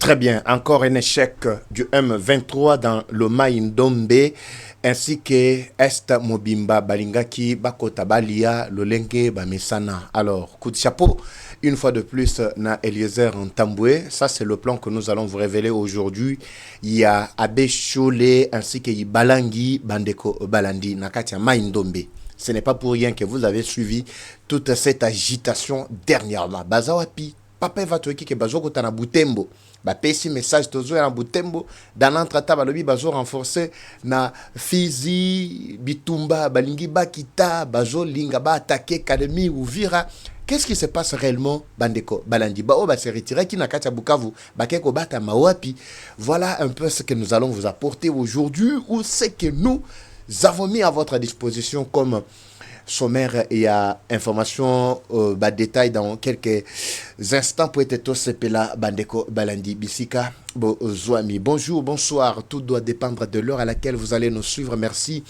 Très bien, encore un échec du M23 dans le Maïndombe ainsi que Est Mobimba Balingaki Bakota Balia Lolenge Bamesana. Alors, coup de chapeau, une fois de plus, na Eliezer Ntambwe. Ça, c'est le plan que nous allons vous révéler aujourd'hui. Il y a Abe Chole ainsi que Balangi Bandeko Balandi Nakatia Maïndombe. Ce n'est pas pour rien que vous avez suivi toute cette agitation dernièrement. Bazawapi, papa va te que Bazoko Tana Butembo. Ba pesi message tozo ya Butembo dans l'entretien balobi bazo renforcer na Fizi Bitumba balingi bakita bazo linga ba attaquer Académie Uvira. Qu'est-ce qui se passe réellement Bandeko Balandi ba o ba se retirer qui na kati Bukavu ba keko bata mawapi. Voilà un peu ce que nous allons vous apporter aujourd'hui ou ce que nous avons mis à votre disposition comme sommaire et à information détail dans quelques instants pour être tous là Bandeko Balandi Bisika Zouami. Bonjour, bonsoir, tout doit dépendre de l'heure à laquelle vous allez nous suivre. Merci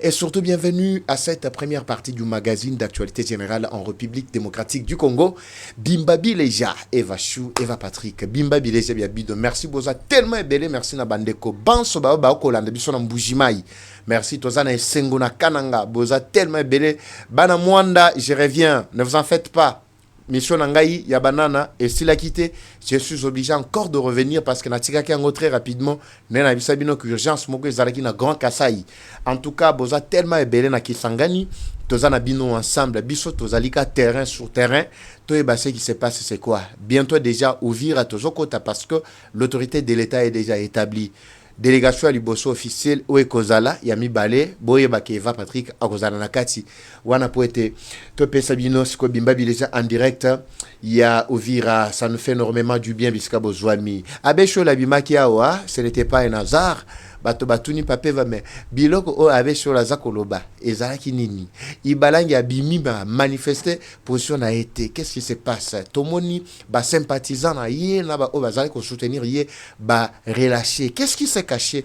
et surtout bienvenue à cette première partie du magazine d'actualité générale en République démocratique du Congo. Bimbabi Leja, Eva Chou, Eva Patrick, Bimbabi Leja Biabido. Merci Boza tellement belé, merci na Bandeko. Banso ba ba Kolanda biso na Mbujimai. Merci Tozana et Senguna Kananga, Boza tellement belé. Bana Mwanda, je reviens, ne vous en faites pas. Mission Nangaï, Yabanana, et s'il a quitté, je suis obligé encore de revenir parce que Natika Kango très rapidement, Nena Bisabino urgence, Moko Zalaki na Grand Kasaï. En tout cas, Boza tellement belé na Kisangani, Tozana Bino ensemble, Biso Tozalika terrain sur terrain, Toye ce qui se passe, c'est quoi? Bientôt déjà ouvrir à Tozokota parce que l'autorité de l'État est déjà établie. Délégation à Liboso officielle ou Ekozala, Yami Balé, Boye Bakeva Patrick, Akozala Nakati, Wana Poete, Tope Sabino, Siko Bimbabi déjà en direct, il y a Ovira, ça nous fait énormément du bien, Biskabo Zouami. Abecho la Bimakiawa, ce n'était pas un hasard. Bato batuni pape va me biloko o avec sur la zakoloba ezalaki nini ibalangi abimi ba manifester position a été qu'est-ce qui se passe tomoni ba sympathisant na yé na ba o bazali ko soutenir yé ba relâcher qu'est-ce qui s'est caché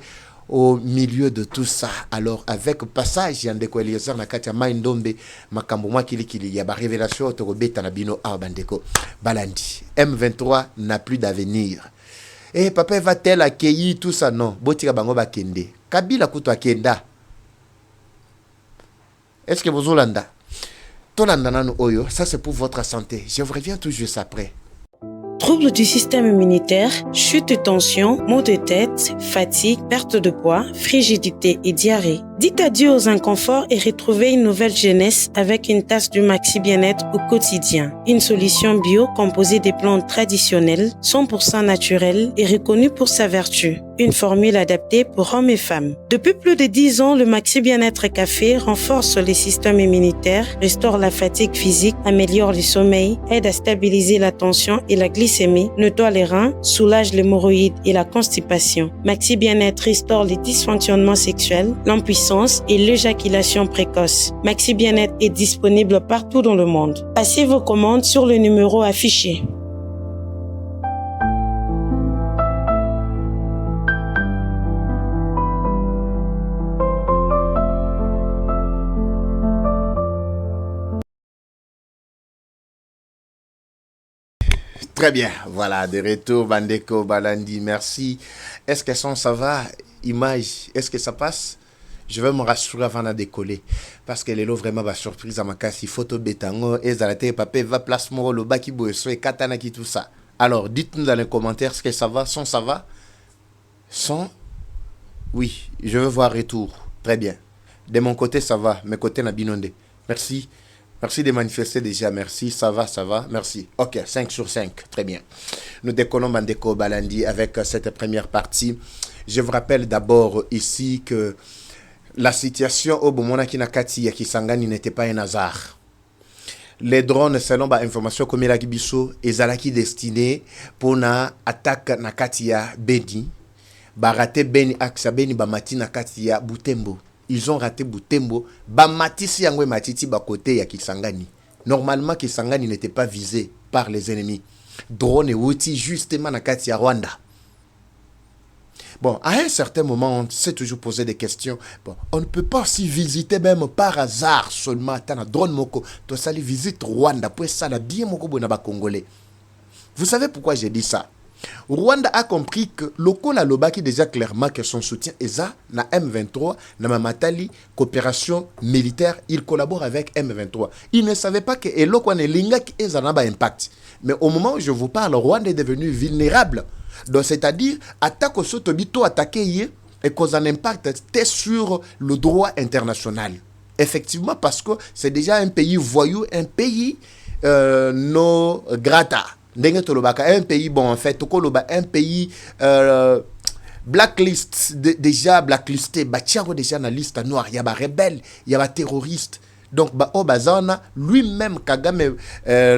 au milieu de tout ça? Alors avec passage yandeko Eliezer na kati ya Maïndombe makambo mwa kilikili ya ba révélation to beta na bino a bandeko Balandi M23 n'a plus d'avenir. Eh, papa va-t-elle accueillir tout ça? Non. Botika bango ba kende. Kabila kuto akenda. Est-ce que vous Olanda? Tolanda nanu oyo, ça c'est pour votre santé. Je vous reviens tout juste après. Troubles du système immunitaire, chute de tension, maux de tête, fatigue, perte de poids, frigidité et diarrhée. Dites adieu aux inconforts et retrouvez une nouvelle jeunesse avec une tasse du Maxi Bien-être au quotidien. Une solution bio composée des plantes traditionnelles, 100% naturelles et reconnue pour sa vertu. Une formule adaptée pour hommes et femmes. Depuis plus de 10 ans, le Maxi Bien-être Café renforce les systèmes immunitaires, restaure la fatigue physique, améliore le sommeil, aide à stabiliser la tension et la glycémie, nettoie les reins, soulage l'hémorroïde et la constipation. Maxi Bien-être restaure les dysfonctionnements sexuels, l'impuissance et l'éjaculation précoce. Maxi Bien-être est disponible partout dans le monde. Passez vos commandes sur le numéro affiché. Très bien, voilà, de retour, Bandeko Balandi, merci. Est-ce que ça va? Image, est-ce que ça passe? Je vais me rassurer avant de décoller. Parce que les lots vraiment va surprise à ma casse. Il faut bétango, et zalate, papa, va place mon le baki boesso et katanaki tout ça. Alors, dites-nous dans les commentaires, est-ce que ça va? Son, ça va? Son? Oui, je veux voir retour. Très bien. De mon côté, ça va. Mes côtés, n'a binondé. Merci. Merci de manifester déjà, merci, ça va, merci. Ok, 5 sur 5, très bien. Nous décollons Bandeko Balandi avec cette première partie. Je vous rappelle d'abord ici que la situation au Bomona Kinakati et Kisangani n'était pas un hasard. Les drones, selon l'information comme il a gibiso, ezalaki destiné pour na attaque Nakati ya Beni, barate Beni aksa Beni bamati Nakati ya Butembo. Ils ont raté Butembo. Bamatisi yangwe matiti bakote ya Kisangani. Normalement, Kisangani n'était pas visé par les ennemis. Drone et outil justement na kati ya Rwanda. Bon, à un certain moment, on s'est toujours posé des questions. Bon, on ne peut pas aussi visiter même par hasard seulement. Tana drone moko. To sali visite Rwanda. Pour ça, la bien moko bona ba Congolais. Vous savez pourquoi j'ai dit ça? Rwanda a compris que Lokola Lobaki déjà clairement que son soutien est na M23, na Mamatali, coopération militaire, il collabore avec M23. Il ne savait pas que Eloko ne linga qui est un impact. Mais au moment où je vous parle, Rwanda est devenu vulnérable. Donc c'est-à-dire, attaque au Sotobito, attaquer et cause un impact sur le droit international. Effectivement, parce que c'est déjà un pays voyou, un pays no grata. Un pays, bon, en fait, un pays blacklist, déjà blacklisté, déjà dans la liste noire, il y a des rebelles, il y a des terroristes. Donc, lui-même, Kagame,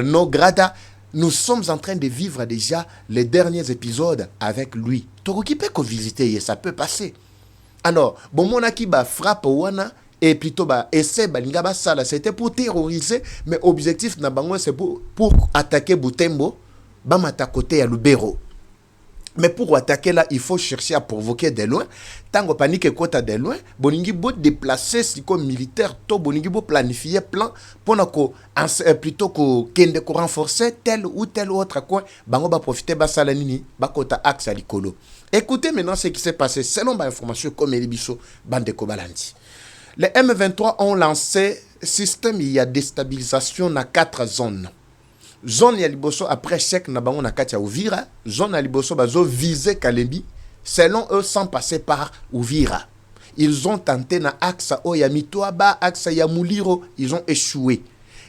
no grata, nous sommes en train de vivre déjà les derniers épisodes avec lui. Toroki peut visiter, ça peut passer. Alors, bon, mon akiba frappe wana et plutôt essai balinga sala, c'était pour terroriser, mais objectif na bango c'est pour attaquer Butembo, bamata côté à Lubero. Mais pour attaquer là, il faut chercher à provoquer de loin. Tango panique kota de loin, boningi bo déplacer si comme militaire, to boningi bo planifier plan pour plutôt que kende ko renforcer tel ou tel autre coin, bango ba profiter ba sala nini, ba kota axe à likolo. Écoutez maintenant ce qui s'est passé selon ma information comme Elibiso bande ko balandi. Les M23 ont lancé système il y a déstabilisation dans 4 zones. Zone ya liboso après chèque na bango na kati ya Uvira, zone ya liboso bazo viser Kalembi, selon eux sans passer par Uvira. Ils ont tenté na axe Oyami Toaba, axe ya Muliro, ils ont échoué.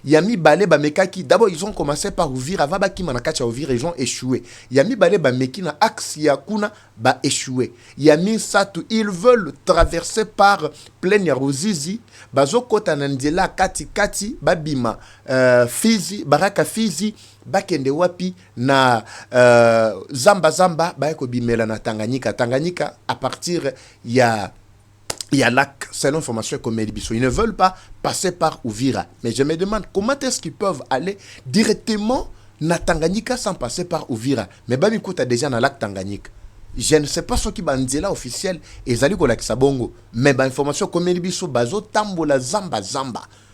Yami Balé Bamekaki, d'abord ils ont commencé par Uvira, avant Bakima na kati ya Uvira, ils ont échoué. Yami Balé Bameki na axe ya Kuna ba échoué. Yami Satu, ils veulent traverser par Plaine ya Ruzizi, bazo kota nandela kati babima Fizi, Baraka Fizi, bakende wapi na Zamba baeko bimela na Tanganyika à partir il y a lac, c'est l'information comme Elibiso. Ils ne veulent pas passer par Uvira. Mais je me demande comment est-ce qu'ils peuvent aller directement na Tanganyika sans passer par Uvira. Mais Bamikouta déjà dans lac Tanganyika. Je ne sais pas ce qui est là officiel et Zali Kolakisa Bongo. Mais l'information comme Elibiso, Bazo, Tambola, Zamba.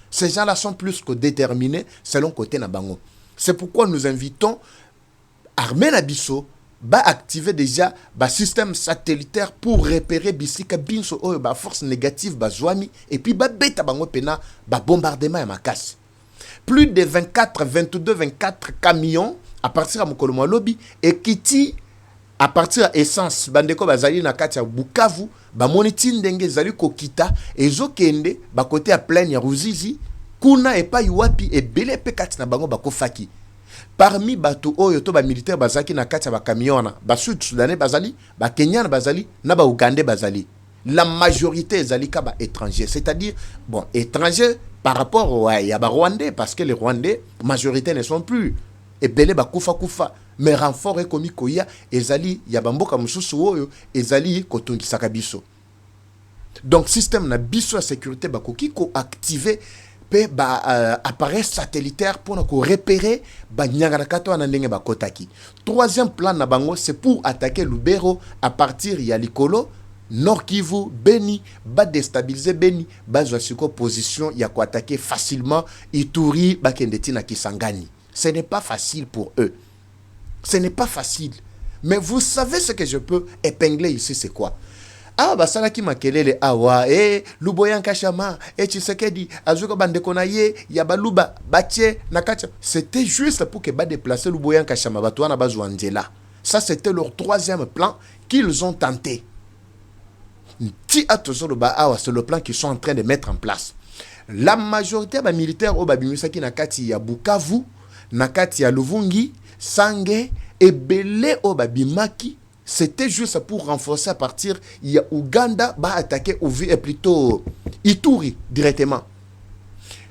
Ces gens-là sont plus que déterminés selon côté Nabango. C'est pourquoi nous invitons Armée Nabiso ba activer déjà ba système satellitaire pour repérer bisika binso oyo ba force négative ba zwami et puis ba beta bango pena ba bombardement ya makasi. Plus de 24 camions à partir à Mokolo lobby et kiti à partir à essence bandeko bazali na kati ya Bukavu ba moniti ndenge zali kokita ezokende ba côté à Plaine ya Ruzizi kuna et pas yuapi et belé pe kati na bango ba kofaki. Parmi bato oyo to ba militaire bazaki na kati ya ba camiona ba sud soudanais bazali ba kenyan bazali na ba ougandais bazali, la majorité ezali ka ba étrangers, c'est-à-dire bon étrangers par rapport au ya ba rwandais parce que les rwandais majorité ne sont plus et belé ba kufa mais renfort et komi koya ezali ya bamboka mususu oyo ezali kotungisa biso. Donc système na biso ya sécurité ba koki ko activer appareil satellitaire pour nous repérer kotaki. Troisième plan na bango c'est pour attaquer Lubero à partir ya Likolo, Nord Kivu, Beni, déstabiliser Beni, siko position ya ko attaquer facilement Ituri, bakendeti na Kisangani. Ce n'est pas facile pour eux. Ce n'est pas facile. Mais vous savez ce que je peux épingler ici, c'est quoi? Ah basala ki makelele awa Luboyan Kashama Tshisekedi azuka bandeko na ye ya baluba batie nakacha, c'était juste pour que ba déplacer Luboyan Kashama batwana bazwanzela. Ça c'était leur troisième plan qu'ils ont tenté. Ti atozolo ba awa, c'est le plan qu'ils sont en train de mettre en place. La majorité des militaires au babimisaki nakati ya Bukavu, nakati ya Luvungi, Sange et belé au babimaki. C'était juste pour renforcer à partir, il y a Ouganda, va attaquer plutôt Ituri directement.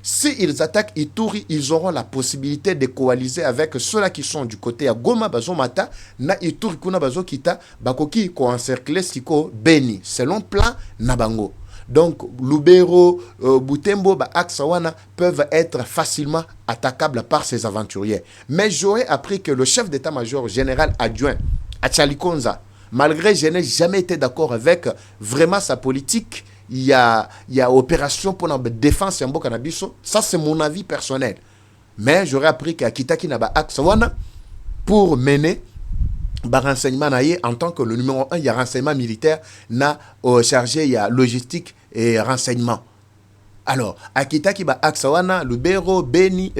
S'ils attaquent Ituri, ils auront la possibilité de coaliser avec ceux-là qui sont du côté à Goma, Bazomata, na Ituri, Kuna Bazokita, Bakoki, ko encercler Siko, Beni, selon plan Nabango. Donc, Lubero, Butembo, Aksawana peuvent être facilement attaquables par ces aventuriers. Mais j'aurais appris que le chef d'état-major général adjoint, Achali Konza, malgré je n'ai jamais été d'accord avec vraiment sa politique, il y a opération pour la défense en Bokanabiso, ça c'est mon avis personnel. Mais j'aurais appris qu'à Kitaki Naba Aksawana, pour mener renseignement en tant que le numéro 1, il y a renseignement militaire, na chargé, il y a logistique et renseignement. Alors, Akita qui va Aksawana, Lubero, Beni,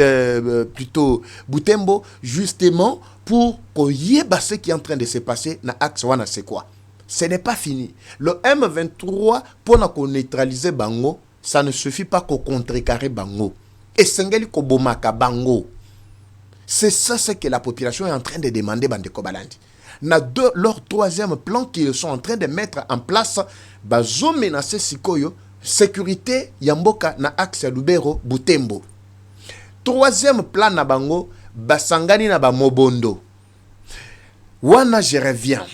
plutôt Butembo, justement pour qu'on y ait ce qui est en train de se passer na Aksawana, c'est quoi? Ce n'est pas fini. Le M23, pour neutraliser Bango, ça ne suffit pas qu'on contrecarrer Bango. Et Sengeli Kobomaka Bango. C'est ça ce que la population est en train de demander, Bandeko Balandi. Leur troisième plan qu'ils sont en train de mettre en place, bazo menacer Sikoyo, sécurité Yamboka na axe Lubero, Butembo. Troisième plan na bango, basangani na ba Mobondo. Wana je reviens.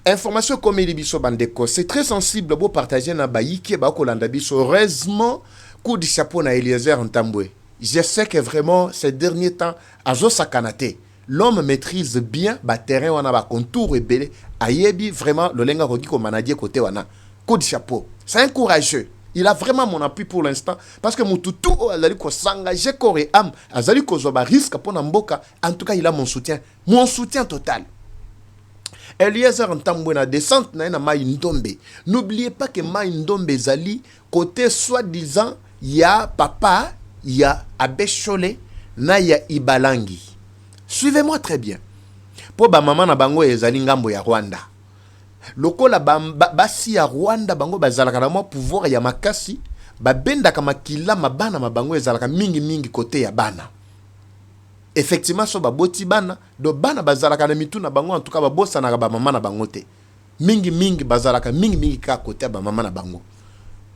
Information comme Elibiso Bandeko, c'est très sensible pour partager na baïki ba kolanda biso. Heureusement, coup de chapeau na Eliezer Ntambwe. Je sais que vraiment ces derniers temps, azo sakanate. L'homme maîtrise bien le terrain, on a un contour et belé. Ayebi, vraiment, le lenga rogi ko manadier côté wana. Coup de chapeau. C'est un courageux. Il a vraiment mon appui pour l'instant. Parce que mon toutou, azali ko s'engager corps et âme. Azali ko zoba risque pour Namboka. En tout cas, il a mon soutien. Mon soutien total. Eliezer Ntambwe na descente na Mai Ndombe. N'oubliez pas que Mai Ndombe zali, côté soi-disant, il y a papa, il y a Abeshole, na ya Ibalangi. Suivez-moi très bien. Pour ba maman na bango ezali ngambo ya Rwanda. Lokola basi ya Rwanda bango bazalaka na mo pouvoir ya makasi, ba benda kama kila mabana mabango ezalaka mingi côté ya bana. Effectivement so ba boti bana, do bana bazalaka na mitu na bango en tout cas ba bossa na ba maman na bango te. Mingi bazalaka mingi ka côté ba maman na bango.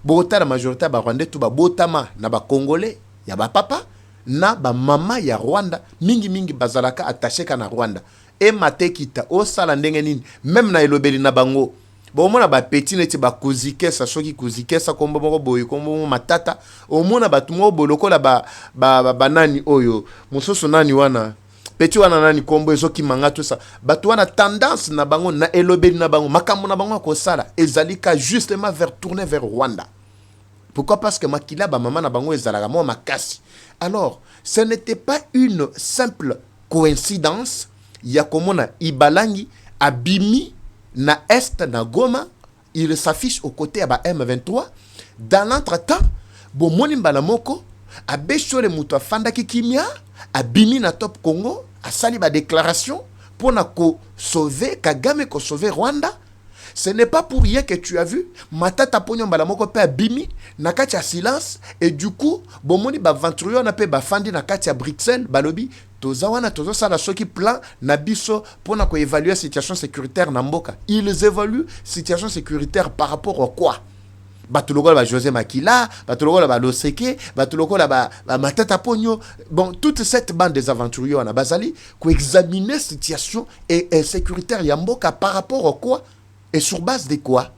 Bota la majorité ba Rwandais tout ba botama na ba Congolais, ya ba papa na ba mama ya Rwanda mingi bazalaka attaché kana Rwanda e mate kita o sala ndenge nini même na elobeli na bango bo mona ba petit neti ba kuzike sa soki kuzike sa kombo moko boy kombo matata o mona ba tumo boloko la ba nani oyo musoso nani wana petit wana nani kombo ezoki manga tout ça batu wana tendance na bango na elobeli na bango makambo na bango ko sala ezalika justement tourner vers Rwanda. Pourquoi? Parce que makila ba maman na bango ezalaka mo makasi. Alors, ce n'était pas une simple coïncidence. Yakomona Ibalangi abimi na est na Goma, il s'affiche aux côtés à M23. Dans l'entretemps, bomoni mbalamoko abeshole muto fanda kikimia abimi na Top Congo a sali ba déclaration pour na ko sauver Kagame, ko sauver Rwanda. Ce n'est pas pour rien que tu as vu matata ponyo mbalamoko pe abimi na kati ya silence et du coup bomoni ba venturio na pe ba fandi na kati ya Bruxelles balobi tozawana tozo sala soki plan na biso pour na ko évaluer situation sécuritaire na mboka. Ils évaluent situation sécuritaire par rapport à quoi? Batuloko ba José Makila, batuloko ba Loseke, batuloko ba matata ponyo. Bon, toute cette bande des aventuriers na bazali ko examiner situation et sécuritaire ya mboka par rapport à quoi? Et sur base de quoi?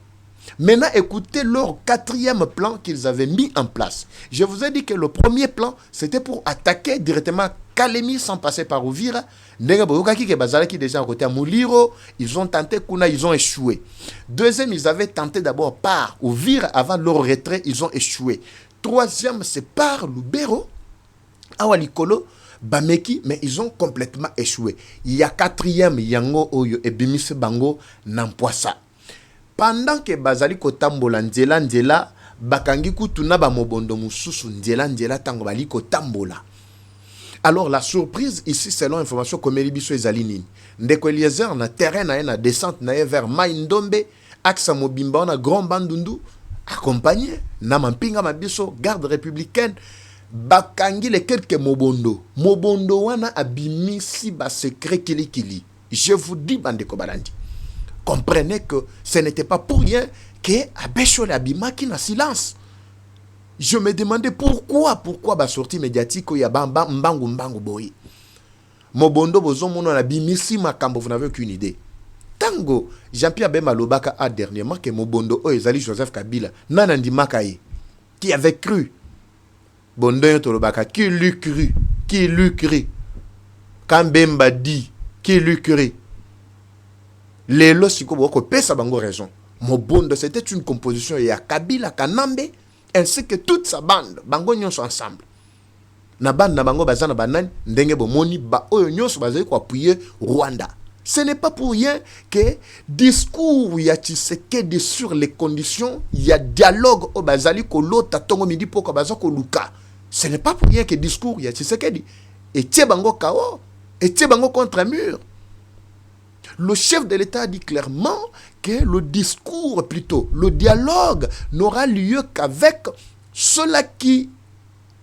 Maintenant, écoutez leur quatrième plan qu'ils avaient mis en place. Je vous ai dit que le premier plan, c'était pour attaquer directement Kalemi sans passer par Uvira. Déjà à côté à Mouliro, ils ont tenté Kuna, ils ont échoué. Deuxième, ils avaient tenté d'abord par Uvira, avant leur retrait, ils ont échoué. Troisième, c'est par Lubero, Awalikolo, Bameki, mais ils ont complètement échoué. Il y a quatrième, Yango Oyo et Bimis Bango Nampoisa. Pendant que Bazali Kotambola Nzela, Bakangi Kutuna Bamobondo Mususu Nzela Tango Bali Kotambola. Alors la surprise ici, selon information comme Elibiso Ezalini, Ndeko Eliezer na terrain na descente na vers Maïndombe, Aksa Mobimba na Grand Bandundu, accompagné na Mampinga Mabiso, garde républicaine. Bakangi les quelques Mobondo wana abimisi ba secret kili. Je vous dis Bandeko Balandi, comprenez que ce n'était pas pour rien que Abeshole abimaki na silence. Je me demandais pourquoi ba sortie médiatique ya mbangu boy. Mobondo bozo mono na bimisi makambo, vous n'avez aucune idée. Tango Jean-Pierre Bemba Lobaka a dernièrement que Mobondo o ezali Joseph Kabila nanandi makaye qui avait cru. Bondo Tolobaka, qui l'eût cru? Quand Bemba dit, qui l'eût cru? Les lorsiko boko pesa bango raison. Mobondo, c'était une composition il y a Kabila, Kanambe, ainsi que toute sa bande. Bango nyonso ensemble. Na bande na bango bazana banani, ndenge bomoni ba oyo nyonso bazali ko appuyer Rwanda. Ce n'est pas pour rien que discours ya Tshisekedi sur les conditions, il y a dialogue au bazali kolota tongo midi poko bazako luka. Ce n'est pas pour rien que discours ya Tshisekedi et bango kao et bango contre mur. Le chef de l'État a dit clairement que le discours, plutôt le dialogue, n'aura lieu qu'avec ceux-là qui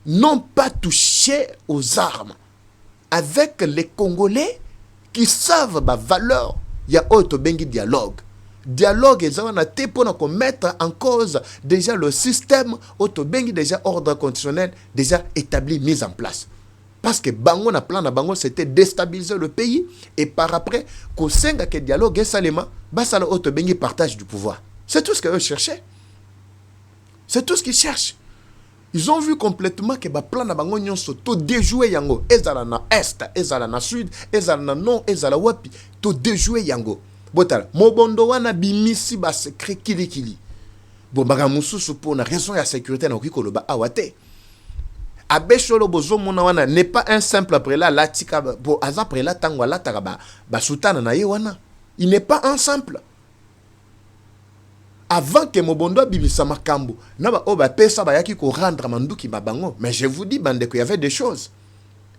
n'ont pas touché aux armes, avec les Congolais qui savent ma valeur. Il y a autre bengi dialogue. Dialogue et ça on a été pour mettre en cause déjà le système auto bengi déjà ordre constitutionnel déjà établi, mis en place. Parce que bango na plan na bango c'était déstabiliser le pays et par après qu'au senga que dialogue et salema basala auto bengi partage du pouvoir. C'est tout ce qu'eux cherchaient. C'est tout ce qu'ils cherchent. Ils ont vu complètement que ba plan na bango nyonso to déjouer yango ezala na est, ezala na sud, ezala na nord, ezala wapi to déjouer yango. Botala mobondo wana bimisi ba secret kili. Bon baga mususu pour na raison ya sécurité na okiko loba awate. Abesholo bozo mona wana n'est pas un simple après là latika bo aza après là tango la takaba ba sultana na ye wana. Il n'est pas un simple. Avant que Mobondo bibisa makambo naba oba pesa ba yaki ko rendre manduki babango, mais je vous dis bande qu'il y avait des choses.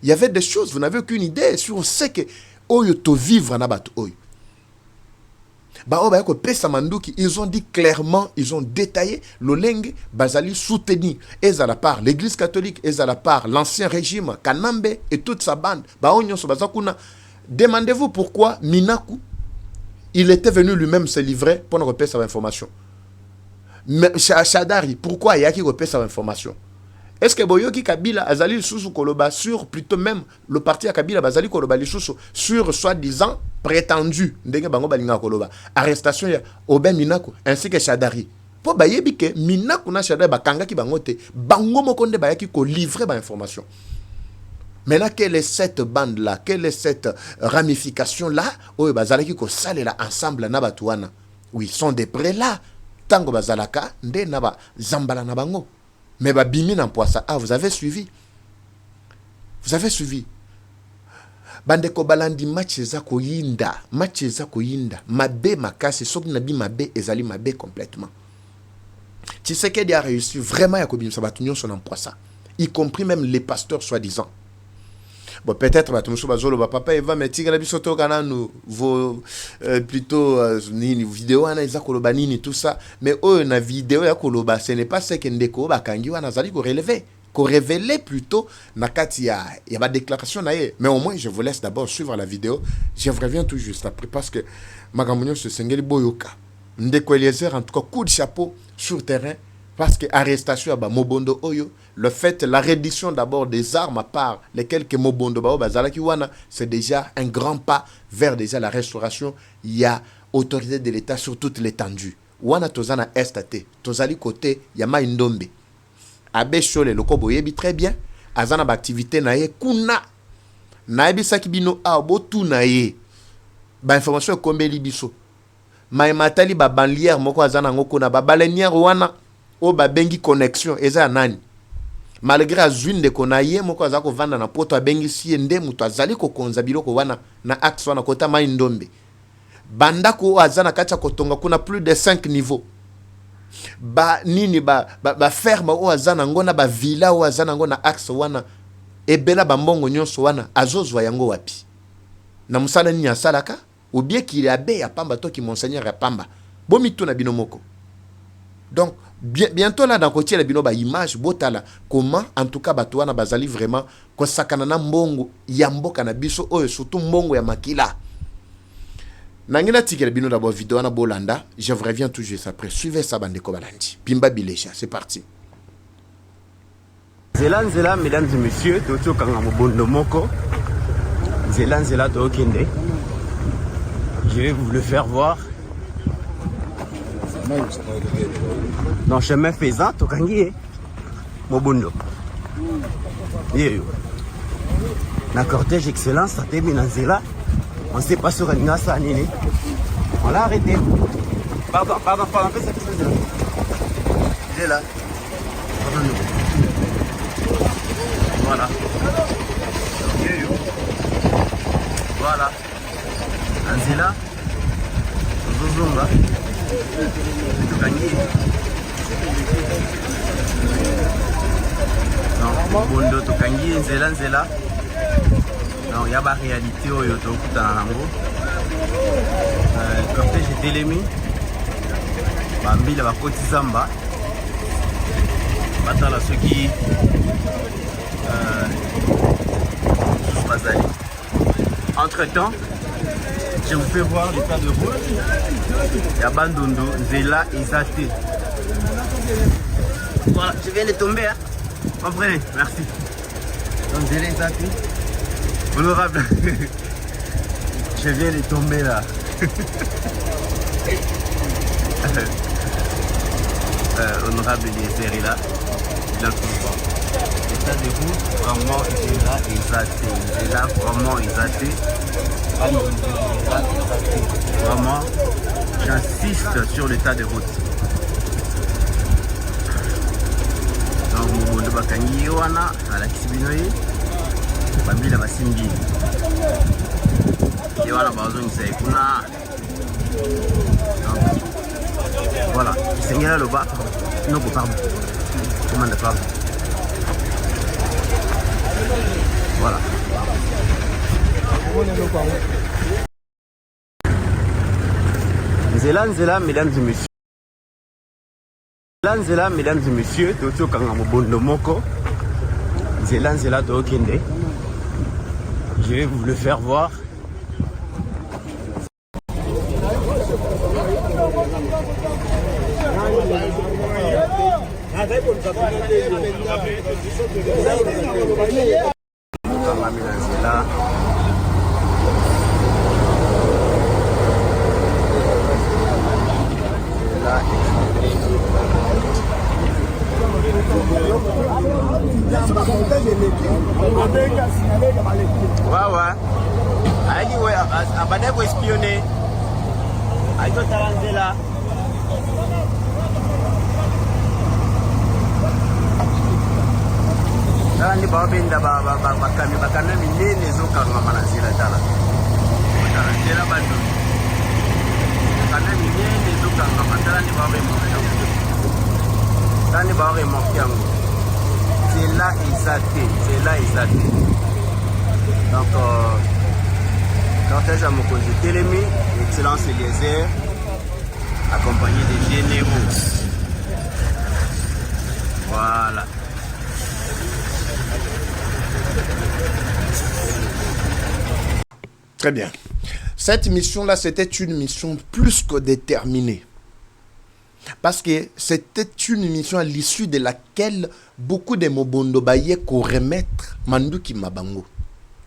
Il y avait des choses, vous n'avez aucune idée sur ce que oyo to vivre na bato oyo. Ba oba yako pesa manduki, ils ont dit clairement, ils ont détaillé l'olenge bazali soutenu et à la part l'église catholique et à la part l'ancien régime Kanambe et toute sa bande. Ba onyo so bazakuna. Demandez-vous pourquoi Minaku il était venu lui-même se livrer pour nous repérer sa information. Mais Chadari, pourquoi il y a qui repère sa information? Est-ce que Boyoki Kabila Azali Soussou Koloba sur plutôt même le parti à Kabila Bazali Koloba Soussou sur soi-disant prétendu Ndenge Bango Balinga Koloba arrestation ya Oben Minaku ainsi que Chadari. Pour bayebi que Minaku na Chadari bakanga ki bangote bango mokonde bayaki ko livrer ba information. Maintenant, quelle est cette bande-là? Quelle est cette ramification-là? Oui, bazalaki ko salela ensemble na batuana. Oui, ils sont des prélats. Tango bazalaka, nde naba zambala na bango. Mais ba bimi na poisa. Ah, vous avez suivi? Vous avez suivi? Bande ko balandi match eza ko yinda. Match eza ko yinda. Mabe makasi, soki na bi mabe ezali mabe complètement. Tshisekedi a réussi vraiment à kobim sa batunyon son poisa. Y compris même les pasteurs soi-disant. Bon, peut-être papa Eva mais tigala bisoto kana nous vos plutôt ni vidéo ana iza koloba nini tout ça mais oh na vidéo ya koloba ce n'est pas ce que ndeko bakangi wana zali ko relever ko révéler plutôt na kati ya ba déclaration na ye mais au moins je vous laisse d'abord suivre la vidéo je reviens tout juste après parce que magamunyo se sengeli boyoka ndeko Eliezer en tout cas coup de chapeau sur terrain. Parce que arrestation à Mobondo Oyo, le fait, la reddition d'abord des armes à part les quelques Mobondo Bazalaki Wana, c'est déjà un grand pas vers déjà la restauration. Il y a autorité de l'État sur toute l'étendue. Wana Tozana Estate, Tozali côté, Yama Indombe. Abe Chole, le Kobo Yebi très bien. Azana activité nae kuna. Naebi Sakibino a botu nae. Ba information kombe libiso. Matali ba banlière moko azana ngoko na ba balenière wana. O ba bengi connexion eza nani malgré azwin de konaye moko azako vanda na poto abengi sie nde muto azali ko konza biloko wana na axe wana kota mai ndombe banda ko azana kacha kotonga kuna plus de 5 niveaux ba nini ba ferme o azana ngona ba villa o azana ngona axe wana ebela ba mbongo nyonso wana azozwa yango wapi na musala ni asalaka ou bien qu'il abe ya pamba to ki monseigneur ya pamba bomi tuna binomoko. Donc bientôt là dans côté la binoba image botala comment en tout cas batouana bazali vraiment ko sakana na mbongo ya mboka na biso oyo surtout mbongo ya makila nangina tikela bino d'abord vidéo na bolanda je reviens tout juste après suivez ça bande ko balandi Pimba Bilecha c'est parti. Zela mesdames et messieurs toto kanga mobondo moko zela to kende je vais vous le faire voir. Non, chemin faisant, tokangi Mobundo. Yeyo. Na cortège excellence, ça t'est minazela. On sait pas sur un ça nini. On l'a arrêté. Pardon, fais cette chose là. Il est là. Voilà. Yeyo. Voilà. Anzela Zuzunga Tukangi non bondo Tukangi nzela non ya ba réalité oyo tokutana nango cortège etelemi bambila bakoti zamba batala soki bazali. Entre temps, je vous fais voir l'état de route. Yabandondo, Zela et Zate. Voilà, je viens de tomber. Hein. Comprenez, merci. Donc Zela et Zate. Honorable. Je viens de tomber là. Honorable Eliezer est là. Il a le pouvoir. L'état de route, vraiment, Zela et Zate. Zela, vraiment, et Zate. Vraiment, j'insiste sur l'état de route. Donc, Mobondo Bakangi wana, à la Kisibinoye, Bambila Basimbi. Et voilà, Bazo Nisei Kuna. Voilà, Seigneur le bas, non, pardon. Comment de pardon. Voilà. Nzela, mesdames et messieurs. Nzela, mesdames et messieurs, Tokyo Kangamobondo Moko. Nzela, Tokende. Je vais vous le faire voir. Nzela. Ouais. Aïe, ouais, abadé pour espionner. Aïe, toi, t'as lancé là. Là, on est pas bien d'abord, bakana minene les autres quand on a lancé là, t'as là. T'as lancé là, bando. Bakana minene les autres quand on a lancé là, on est pas bien mort. Là, on est pas bien mort. Zela et Zate. Donc, cortège à Mokozi Télémi, Excellence Eliezer, accompagné des généraux. Voilà. Très bien. Cette mission-là, c'était une mission plus que déterminée. Parce que c'était une mission à l'issue de laquelle beaucoup de Mobondo Baye ko remettre Manduki Mabango.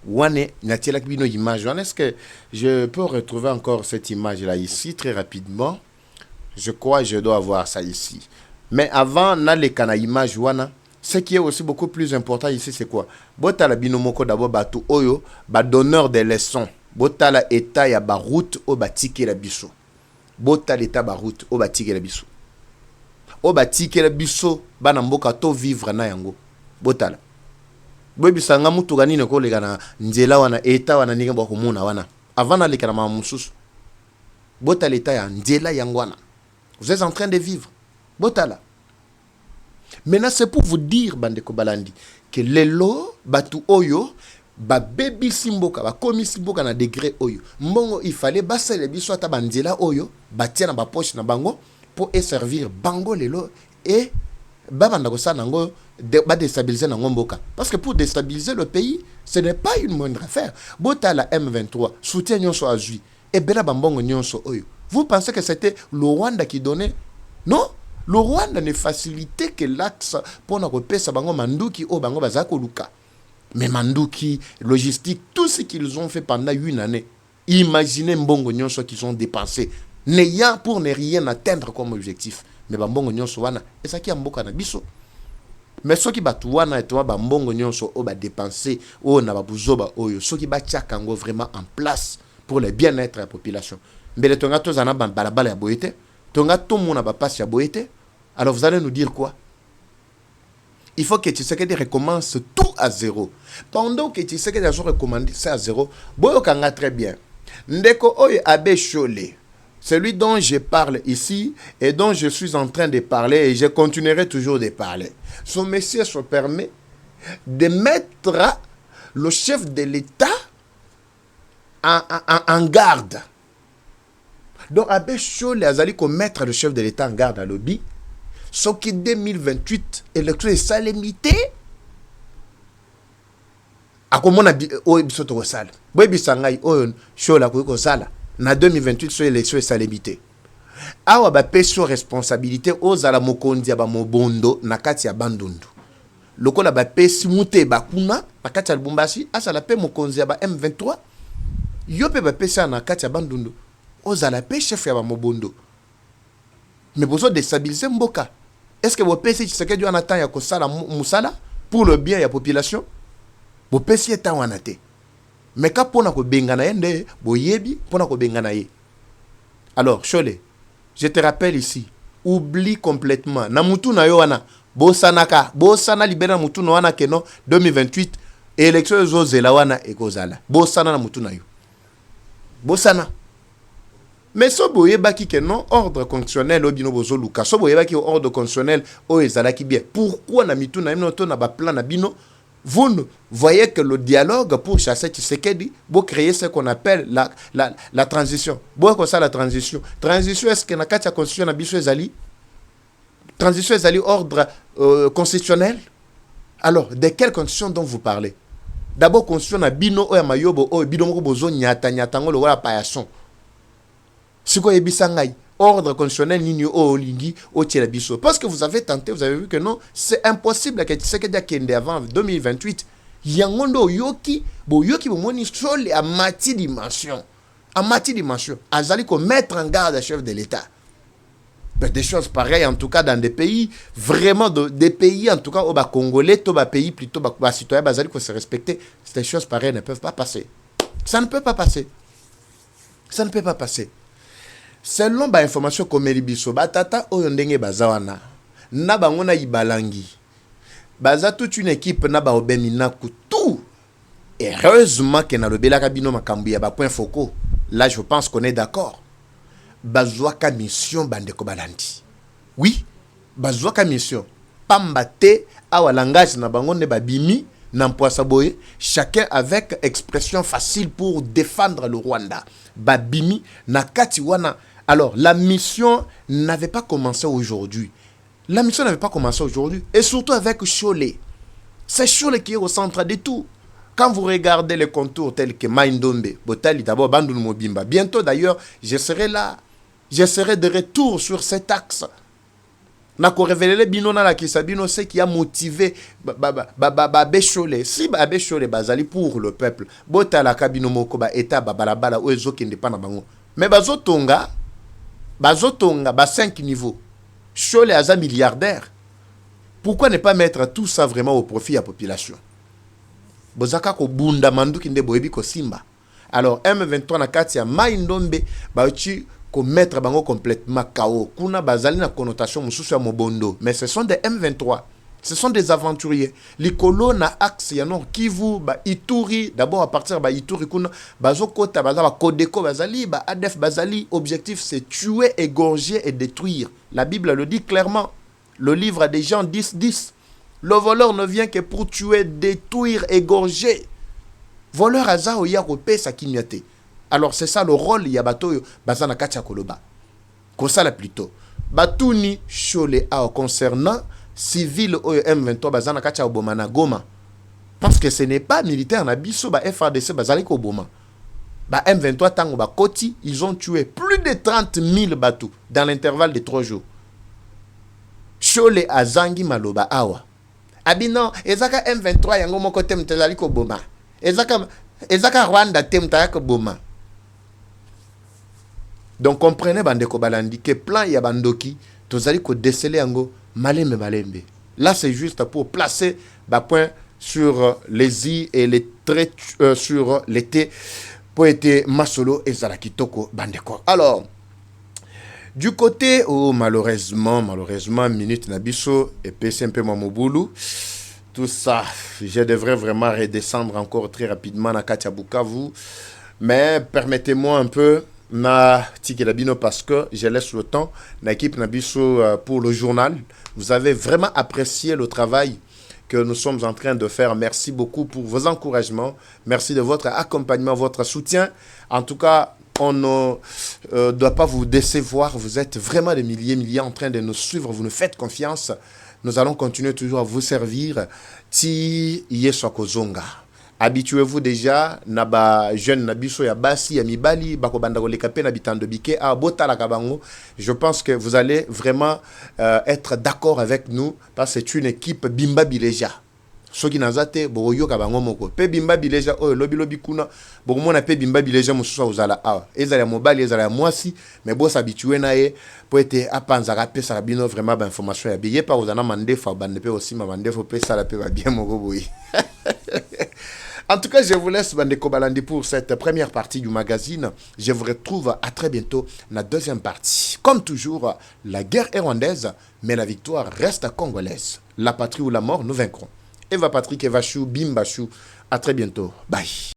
Wane, n'attirer une image. Est-ce que je peux retrouver encore cette image-là ici très rapidement? Je crois que je dois avoir ça ici. Mais avant, n'allez qu'à l'image, wana. Ce qui est aussi beaucoup plus important ici, c'est quoi? Botala binomoko d'abord batu oyo, ba donneur de leçons. Botala état ya ba route o batike la biso. Botala état ba route o batike la biso. O batike la biso bana mboka to vivre na yango. Botala. Bobisanga mutu ganine ko legana nzela wana état wana ninga ba komuna wana. Avant na lekana ma mususu. Botala état ya nzela yango wana. Vous êtes en train de vivre. Botala. Maintenant, c'est pour vous dire, Bandeko Balandi, que les lots, batu oyo, ba baby simboka, ba komi simboka na degré oyo. Mbongo, il fallait basa le biso ata bandela oyo, batia na ba poche na bango, pour servir bango les lots, et ba bandako sa nango, ba déstabiliser nango mboka. Parce que pour déstabiliser le pays, ce n'est pas une moindre affaire. Bota la M23, soutien nyonso azui, et bela bambongo nyonso oyo. Vous pensez que c'était le Rwanda qui donnait? Non? Le Rwanda ne facilitait que l'axe pour nous repérer bango manduki au bango bazako luka. Mais manduki, logistique, tout ce qu'ils ont fait pendant une année. Imaginez mbongo nyonso qu'ils ont dépensé, n'ayant pour ne rien atteindre comme objectif. Mais bambongo nyonso wana, et ça qui a mboka na biso. Mais ceux qui batu wana et toi bambongo nyonso o ba dépenser o na babuzoba oyo, ceux qui batia kango vraiment en place pour le bien-être de la population. Mais les tonga to zana balabala ya boyete. Tonga tout le monde n'a pas si aboyete. Alors vous allez nous dire quoi? Il faut que Tshisekedi recommence tout à zéro. Pendant que Tshisekedi a recommencé à zéro, Boyo Kanga très bien. Ndeko Oye Abbé Cholé, celui dont je parle ici et dont je suis en train de parler et je continuerai toujours de parler. Son messieurs se permet de mettre le chef de l'État en garde. Donc Abbé Cholé Azali ko mettre le chef de l'État en garde à lobby. Sauf que 2028 élection est ça limité. Akomona o bisoto ko sala. Boy bisangai o Cholé ko sala. Na 2028 so élection est ça limité. Awa ba peso responsabilité ozala mokonzi ba mobondo na kati ya bandundu. Lokola ba pesi mute bakuna na kati ya Lubumbashi asala pe mokonzi ba M23. Yo pe ba pesa na kati ya bandundu. Ozala pe chef ya ba mobondo. Mais besoin de stabiliser mboka. Est-ce que vous pensez que c'est en attend ya kosala musala pour le bien de la population? Vous pensez que en attend. Mais quand pona ko bengana yende, boyebi pona ko bengana ye. Alors, Cholé, je te rappelle ici, oublie complètement. Na mutu na yo wana, bosana libera mutu na wana keno 2028 élection zo zela wana ekozala. Bosana na mutu na yo. Bosana. Mais so boye baki que non ordre constitutionnel obino bozo luka so boye baki ordre constitutionnel o ezalaki bien. Pourquoi na mitu na bino to na ba plan na bino vous ne voyez que le dialogue pour chasser Tshisekedi pour créer ce qu'on appelle la transition. Bon quoi ça la transition. Transition est-ce que na kati ya constitution na biso ezali? Transition ezali ordre constitutionnel? Alors, de quelle constitution dont vous parlez? D'abord constitution na bino o ya mayobo o bino moko bozo nyata ngolo wala payason. Siko ebisangai ordre constitutionnel nini o lingi o tiela biso parce que vous avez tenté, vous avez vu que non, c'est impossible que Tshisekedi akende avant 2028. Yangondo yoki bo moni Cholé à mati dimension. À mati dimension, azali ko mettre en garde le chef de l'État. Des choses pareilles en tout cas dans des pays vraiment des pays en tout cas au bas congolais, to bas pays plutôt bas citoyens bazali ko se respecter, ces choses pareilles ne peuvent pas passer. Ça ne peut pas passer. Ça ne peut pas passer. Selon ba information comme biso batata oyo ndenge bazawana na bango na ibalangi baza toute une équipe na ba obemina tout. Heureusement que na le belaka bino makambu ya ba point focaux. Là je pense qu'on est d'accord. Bazwaka mission bandeko balandi. Oui, bazwaka mission pambate awa langage na bango ne babimi na mpoasa boye chacun avec expression facile pour défendre le Rwanda. Babimi na kati wana. Alors, la mission n'avait pas commencé aujourd'hui. La mission n'avait pas commencé aujourd'hui. Et surtout avec Cholé. C'est Cholé qui est au centre de tout. Quand vous regardez les contours tels que Maïndombe, Botali, d'abord Bandul Mobimba. Bientôt d'ailleurs, je serai là. Je serai de retour sur cet axe. Nako révélé bino na la kisabino c'est qui a motivé Abbé Cholé. Si Abbé Cholé bazali pour le peuple, Botala kabino moko ba eta balabala o ezoki ndepana bango. Mais bazotonga 5 niveaux. Cholé aza milliardaire. Pourquoi ne pas mettre tout ça vraiment au profit de la population? Bozaka ko bunda manduki nde boyebi ko simba. Alors M23 na kati ya Maïndombe bachi ko mettre bango complètement KO. Kuna bazali na connotation mususu ya mobondo, mais ce sont des M23. Ce sont des aventuriers. Les colons na axe yano Kivu ba Ituri d'abord à partir ba Ituri kuna bazokota bazaba Kodeko bazali ba ADF bazali objectif c'est tuer, égorger et détruire. La Bible le dit clairement. Le livre des Jean 10:10. Le voleur ne vient que pour tuer, détruire, égorger. Voleur azao ya kopé sa kinyate. Alors c'est ça le rôle ya bato bazana katia koloba. Kosala plutôt. Batuni Cholé a concernant civil au M23 bazana kacha oboma na Goma parce que ce n'est pas militaire na biso ba FARDC bazali ko boma ba M23 tango ba koti ils ont tué plus de 30 000 bateaux dans l'intervalle de 3 jours. Cholé azangi maloba awa abino ezaka M23 yango moko tem tezali ko boma ezaka Rwanda tem taya ko boma. Donc comprenez bandeko balandi que plan ya bandoki tozali ko déceler yango malembe. Là c'est juste pour placer bas point sur les i et les traits sur les t pour être masolo et zarakitoko bandeko. Alors du côté malheureusement minute nabiso et PC un peu Mamobulu tout ça je devrais vraiment redescendre encore très rapidement na Katia Bukavu. Mais permettez-moi un peu, na tiki labino parce que je laisse le temps, l'équipe Nabiso pour le journal. Vous avez vraiment apprécié le travail que nous sommes en train de faire. Merci beaucoup pour vos encouragements. Merci de votre accompagnement, votre soutien. En tout cas, on ne doit pas vous décevoir. Vous êtes vraiment des milliers en train de nous suivre. Vous nous faites confiance. Nous allons continuer toujours à vous servir. Ti yesokozonga. Habituez-vous déjà na ba jeune na biso ya basi ya mibali bako banda ko lekape na bitando bike a bota la kabango. Je pense que vous allez vraiment être d'accord avec nous parce que c'est une équipe Bimba Bileja. Soki nazate boyo kabango moko. Pe Bimba Bileja o lobi kuna bokomona pe Bimba Bileja mususa uzala a. Ezala mobali ezala mwasi mais bo s'habituer na ye po ete apanza rapé ça bino vraiment ba information ya biye pa uzana mandefa bande pe aussi ma mandefo pe ça la pe ba bien moko boyi. En tout cas, je vous laisse, Bandeko Balandi, pour cette première partie du magazine. Je vous retrouve à très bientôt dans la deuxième partie. Comme toujours, la guerre est rwandaise, mais la victoire reste congolaise. La patrie ou la mort, nous vaincrons. Eva Patrick, Eva Chou, Bimba Chou. À très bientôt. Bye.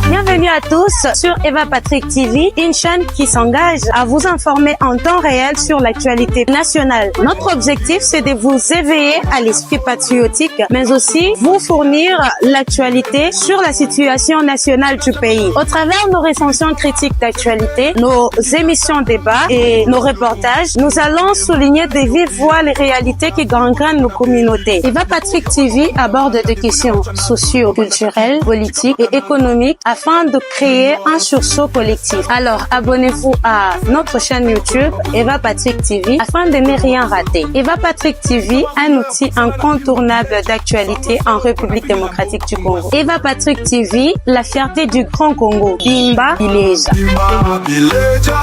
Bienvenue à tous sur Eva Patrick TV, une chaîne qui s'engage à vous informer en temps réel sur l'actualité nationale. Notre objectif, c'est de vous éveiller à l'esprit patriotique, mais aussi vous fournir l'actualité sur la situation nationale du pays. Au travers nos recensions critiques d'actualité, nos émissions débats et nos reportages, nous allons souligner de vive voix les réalités qui gangrènent nos communautés. Eva Patrick TV aborde des questions socio-culturelles, politiques et économiques afin de créer un sursaut collectif. Alors, abonnez-vous à notre chaîne YouTube Eva Patrick TV afin de ne rien rater. Eva Patrick TV, un outil incontournable d'actualité en République démocratique du Congo. Eva Patrick TV, la fierté du Grand Congo. Bimba Bileja. Bimba Bileja,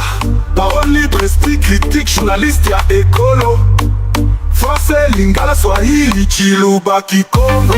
parole libre, esprit critique, journaliste ya écolo. Français, Lingala, Swahili, Chiluba, Kikongo.